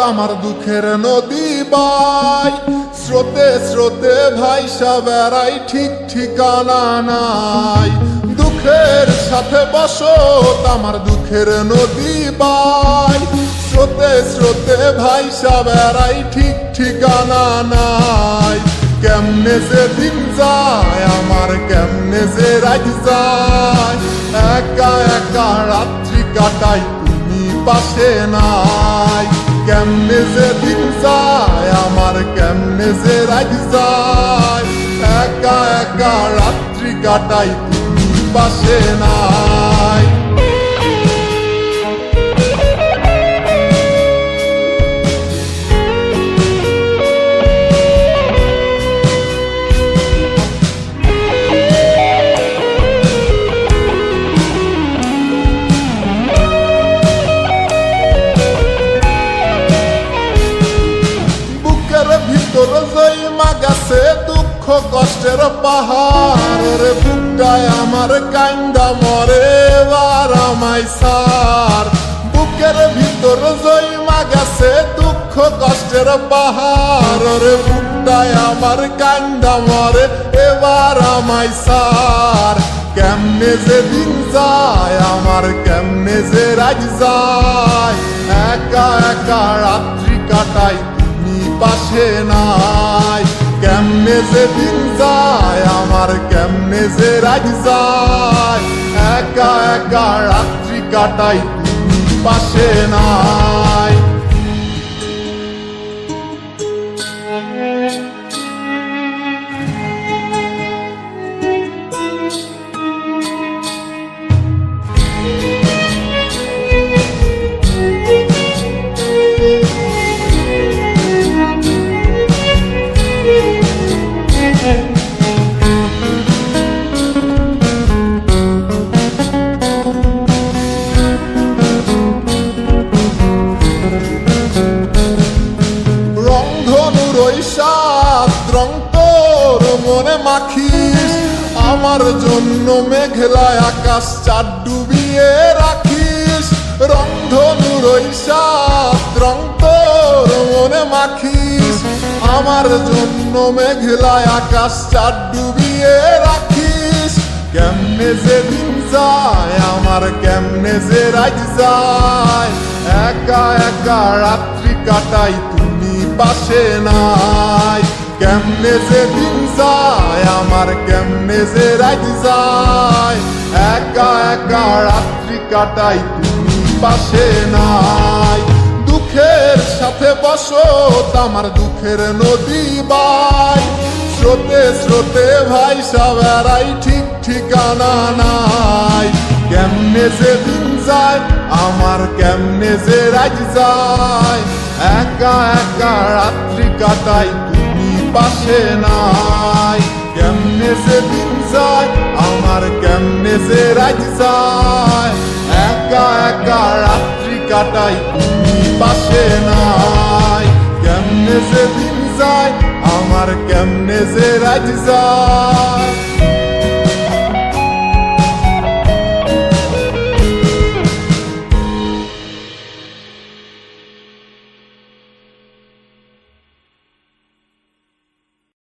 আমার দুঃখের নদী বাই, স্রোতে স্রোতে ভাইসা বেড়াই, ঠিক ঠিকানা নাই। দুঃখের সাথে বসত আমার দুঃখের নদী বাই, স্রোতে স্রোতে ভাইসা বেড়াই, ঠিক ঠিকানা নাই। কেমনে যে দিন যায় আমার, কেমনে যে রাত যায়, একা একা রাত্রি কাটাই তুমি পাশে নাই। কেমনে যে দিন যায় আমার, কেমনে যে রাত যায়, একা একা রাত্রি কাটাই তুমি পাশে নাই। ভিতর জয়মা গেছে দুঃখ কষ্টের পাহাড়, রে বুকটায় আমার কান্দা মরে এবার আমায় সার। বুকের ভিতর জয়মা গেছে দুঃখ কষ্টের পাহাড়, রে বুকটায় আমার কান্দা মরে এবার আমায় সার। কেমনে যে দিন যায় আমার, কেমনে যে রাত যায়, একা একা রাত্রি কাটাই পাশে নাই। কেমনে যে দিন যায় আমার, কেমনে যে রাত যায়, একা একা রাত্রি কাটাই তুমি পাশে নাই। রং তোর মনে মাখিস, আমার জন্য মেঘলায় আকাশ চাঁদ ডুবিয়ে রাখিস। রংধনুর ওই সাত রং তোর মনে মাখিস, আমার জন্য মেঘলায় আকাশ চাঁদ ডুবিয়ে রাখিস। কেমনে যে দিন যায় আমার, কেমনে যে রাত যায়, একা একা রাত্রি কাটাই তুমি পাশে নাই। কেমনে যে দিন যায় আমার, কেমনে যে রাত যায়, একা একা রাত্রি কাটাই তুমি পাশে নাই। দুঃখের সাথে বসত আমার দুঃখের নদী বাই, স্রোতে স্রোতে ভাইসা বেড়াই, ঠিক ঠিকানা নাই। কেমনে যে দিন যায় আমার, কেমনে যে রাত যায়, একা একা রাত্রি কাটাই তুমি পাশে নাই। কেমনে যে দিন যায় আমার, কেমনে যে রাত যায়, একা একা রাত্রি কাটাই তুমি পাশে নাই। কেমনে যে দিন যায় আমার, কেমনে যে রাত যায়।